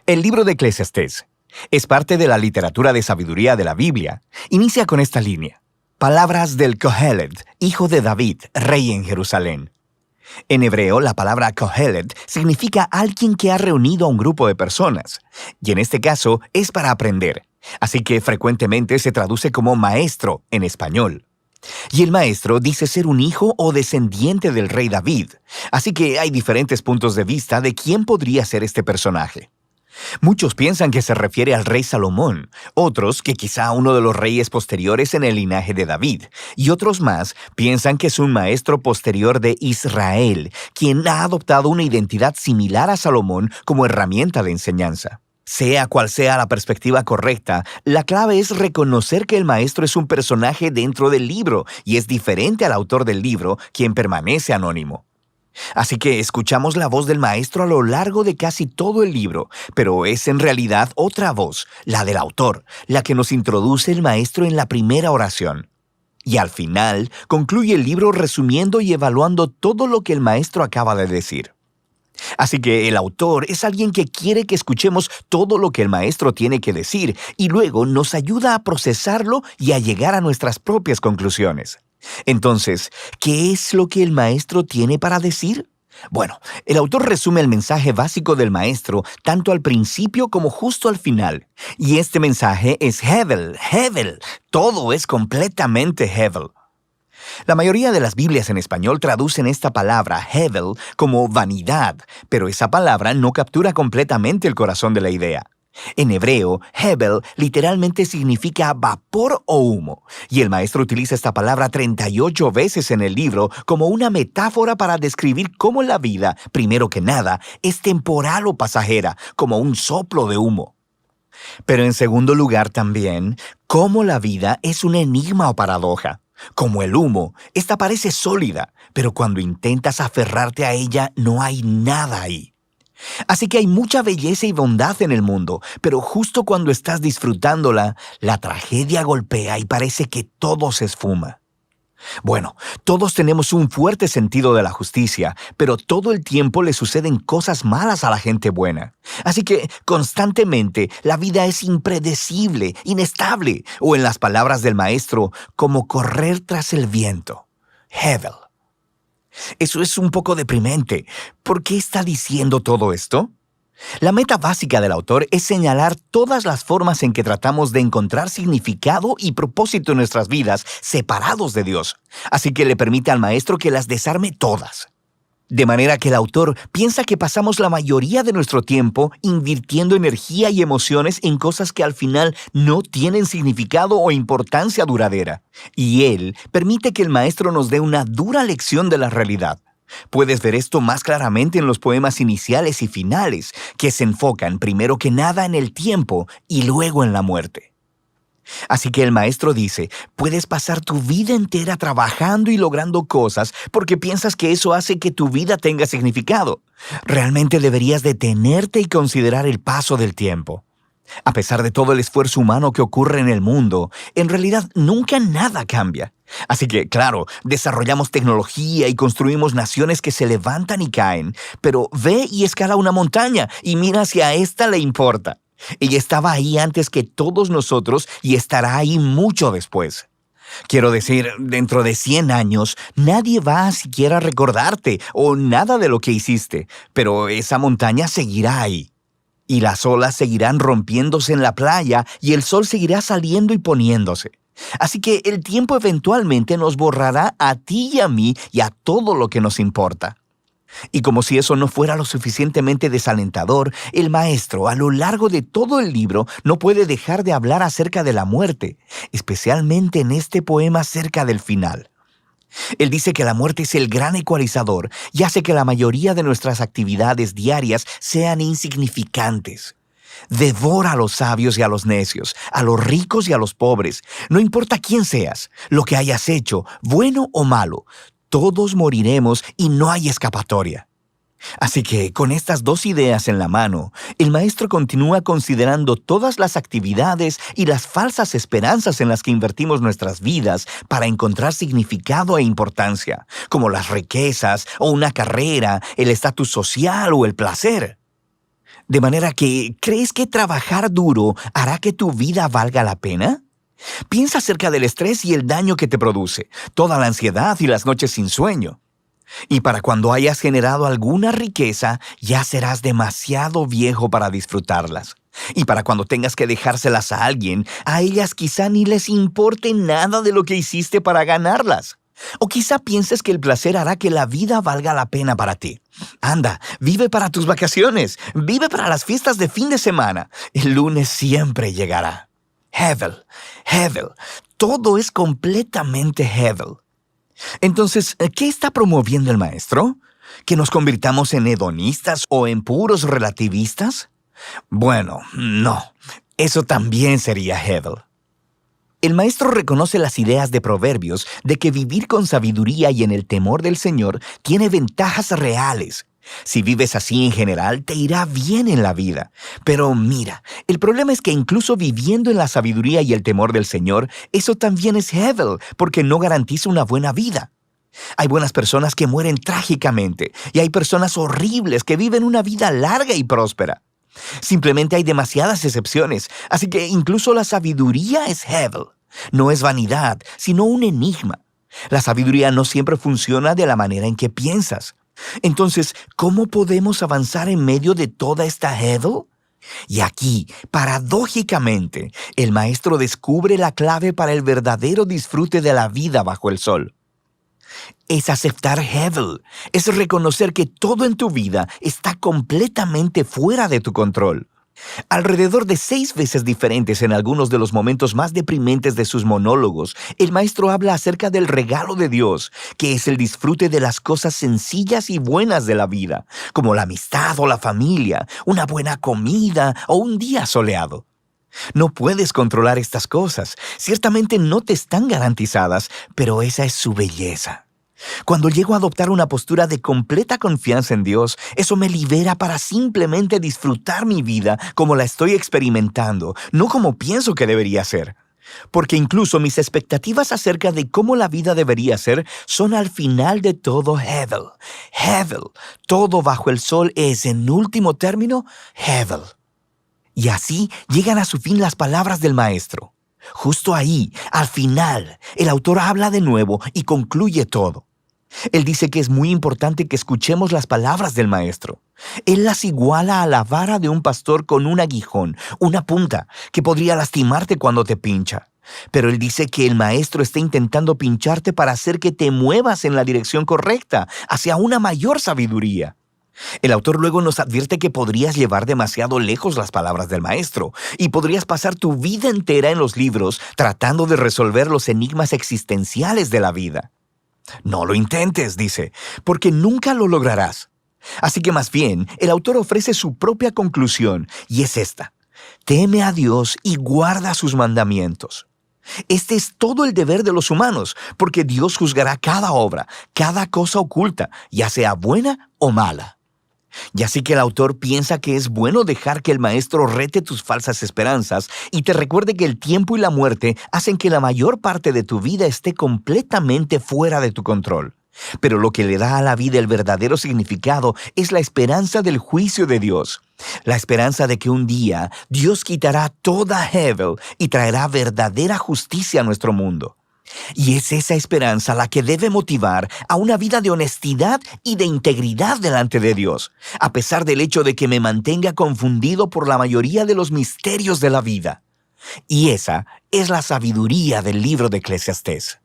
El libro de Eclesiastés es parte de la literatura de sabiduría de la Biblia. Inicia con esta línea: palabras del Kohelet, hijo de David, rey en Jerusalén. En hebreo, la palabra Kohelet significa alguien que ha reunido a un grupo de personas, y en este caso es para aprender, así que frecuentemente se traduce como maestro en español. Y el maestro dice ser un hijo o descendiente del rey David, así que hay diferentes puntos de vista de quién podría ser este personaje. Muchos piensan que se refiere al rey Salomón, otros que quizá uno de los reyes posteriores en el linaje de David, y otros más piensan que es un maestro posterior de Israel, quien ha adoptado una identidad similar a Salomón como herramienta de enseñanza. Sea cual sea la perspectiva correcta, la clave es reconocer que el maestro es un personaje dentro del libro y es diferente al autor del libro, quien permanece anónimo. Así que escuchamos la voz del maestro a lo largo de casi todo el libro, pero es en realidad otra voz, la del autor, la que nos introduce el maestro en la primera oración. Y al final, concluye el libro resumiendo y evaluando todo lo que el maestro acaba de decir. Así que el autor es alguien que quiere que escuchemos todo lo que el maestro tiene que decir y luego nos ayuda a procesarlo y a llegar a nuestras propias conclusiones. Entonces, ¿qué es lo que el maestro tiene para decir? Bueno, el autor resume el mensaje básico del maestro tanto al principio como justo al final. Y este mensaje es Hevel, Hevel. Todo es completamente Hevel. La mayoría de las Biblias en español traducen esta palabra Hevel como vanidad, pero esa palabra no captura completamente el corazón de la idea. En hebreo, Hevel literalmente significa vapor o humo, y el maestro utiliza esta palabra 38 veces en el libro como una metáfora para describir cómo la vida, primero que nada, es temporal o pasajera, como un soplo de humo. Pero en segundo lugar también, cómo la vida es un enigma o paradoja. Como el humo, esta parece sólida, pero cuando intentas aferrarte a ella no hay nada ahí. Así que hay mucha belleza y bondad en el mundo, pero justo cuando estás disfrutándola, la tragedia golpea y parece que todo se esfuma. Bueno, todos tenemos un fuerte sentido de la justicia, pero todo el tiempo le suceden cosas malas a la gente buena. Así que constantemente la vida es impredecible, inestable, o en las palabras del maestro, como correr tras el viento. Hevel. Eso es un poco deprimente. ¿Por qué está diciendo todo esto? La meta básica del autor es señalar todas las formas en que tratamos de encontrar significado y propósito en nuestras vidas separados de Dios, así que le permite al maestro que las desarme todas. De manera que el autor piensa que pasamos la mayoría de nuestro tiempo invirtiendo energía y emociones en cosas que al final no tienen significado o importancia duradera. Y él permite que el maestro nos dé una dura lección de la realidad. Puedes ver esto más claramente en los poemas iniciales y finales, que se enfocan primero que nada en el tiempo y luego en la muerte. Así que el maestro dice, puedes pasar tu vida entera trabajando y logrando cosas porque piensas que eso hace que tu vida tenga significado. Realmente deberías detenerte y considerar el paso del tiempo. A pesar de todo el esfuerzo humano que ocurre en el mundo, en realidad nunca nada cambia. Así que, claro, desarrollamos tecnología y construimos naciones que se levantan y caen, pero ve y escala una montaña y mira si a esta le importa. Ella estaba ahí antes que todos nosotros y estará ahí mucho después. Quiero decir, dentro de 100 años, nadie va a siquiera recordarte o nada de lo que hiciste, pero esa montaña seguirá ahí. Y las olas seguirán rompiéndose en la playa y el sol seguirá saliendo y poniéndose. Así que el tiempo eventualmente nos borrará a ti y a mí y a todo lo que nos importa. Y como si eso no fuera lo suficientemente desalentador, el maestro, a lo largo de todo el libro, no puede dejar de hablar acerca de la muerte, especialmente en este poema cerca del final. Él dice que la muerte es el gran ecualizador y hace que la mayoría de nuestras actividades diarias sean insignificantes. Devora a los sabios y a los necios, a los ricos y a los pobres. No importa quién seas, lo que hayas hecho, bueno o malo, todos moriremos y no hay escapatoria. Así que, con estas dos ideas en la mano, el maestro continúa considerando todas las actividades y las falsas esperanzas en las que invertimos nuestras vidas para encontrar significado e importancia, como las riquezas o una carrera, el estatus social o el placer. De manera que, ¿crees que trabajar duro hará que tu vida valga la pena? Piensa acerca del estrés y el daño que te produce, toda la ansiedad y las noches sin sueño. Y para cuando hayas generado alguna riqueza, ya serás demasiado viejo para disfrutarlas. Y para cuando tengas que dejárselas a alguien, a ellas quizá ni les importe nada de lo que hiciste para ganarlas. O quizá pienses que el placer hará que la vida valga la pena para ti. Anda, vive para tus vacaciones, vive para las fiestas de fin de semana. El lunes siempre llegará. Hevel, Hevel, todo es completamente Hevel. Entonces, ¿qué está promoviendo el maestro? ¿Que nos convirtamos en hedonistas o en puros relativistas? Bueno, no, eso también sería Hevel. El maestro reconoce las ideas de Proverbios de que vivir con sabiduría y en el temor del Señor tiene ventajas reales. Si vives así en general, te irá bien en la vida. Pero mira, el problema es que incluso viviendo en la sabiduría y el temor del Señor, eso también es Hevel, porque no garantiza una buena vida. Hay buenas personas que mueren trágicamente, y hay personas horribles que viven una vida larga y próspera. Simplemente hay demasiadas excepciones, así que incluso la sabiduría es Hevel. No es vanidad, sino un enigma. La sabiduría no siempre funciona de la manera en que piensas. Entonces, ¿cómo podemos avanzar en medio de toda esta Hevel? Y aquí, paradójicamente, el maestro descubre la clave para el verdadero disfrute de la vida bajo el sol. Es aceptar Hevel, es reconocer que todo en tu vida está completamente fuera de tu control. Alrededor de 6 veces diferentes en algunos de los momentos más deprimentes de sus monólogos, el maestro habla acerca del regalo de Dios, que es el disfrute de las cosas sencillas y buenas de la vida, como la amistad o la familia, una buena comida o un día soleado. No puedes controlar estas cosas, ciertamente no te están garantizadas, pero esa es su belleza. Cuando llego a adoptar una postura de completa confianza en Dios, eso me libera para simplemente disfrutar mi vida como la estoy experimentando, no como pienso que debería ser. Porque incluso mis expectativas acerca de cómo la vida debería ser son al final de todo Hevel. Hevel, todo bajo el sol es, en último término, Hevel. Y así llegan a su fin las palabras del maestro. Justo ahí, al final, el autor habla de nuevo y concluye todo. Él dice que es muy importante que escuchemos las palabras del maestro. Él las iguala a la vara de un pastor con un aguijón, una punta, que podría lastimarte cuando te pincha. Pero él dice que el maestro está intentando pincharte para hacer que te muevas en la dirección correcta, hacia una mayor sabiduría. El autor luego nos advierte que podrías llevar demasiado lejos las palabras del maestro y podrías pasar tu vida entera en los libros tratando de resolver los enigmas existenciales de la vida. No lo intentes, dice, porque nunca lo lograrás. Así que más bien, el autor ofrece su propia conclusión, y es esta: teme a Dios y guarda sus mandamientos. Este es todo el deber de los humanos, porque Dios juzgará cada obra, cada cosa oculta, ya sea buena o mala. Y así que el autor piensa que es bueno dejar que el maestro rete tus falsas esperanzas y te recuerde que el tiempo y la muerte hacen que la mayor parte de tu vida esté completamente fuera de tu control. Pero lo que le da a la vida el verdadero significado es la esperanza del juicio de Dios. La esperanza de que un día Dios quitará toda Hevel y traerá verdadera justicia a nuestro mundo. Y es esa esperanza la que debe motivar a una vida de honestidad y de integridad delante de Dios, a pesar del hecho de que me mantenga confundido por la mayoría de los misterios de la vida. Y esa es la sabiduría del libro de Eclesiastés.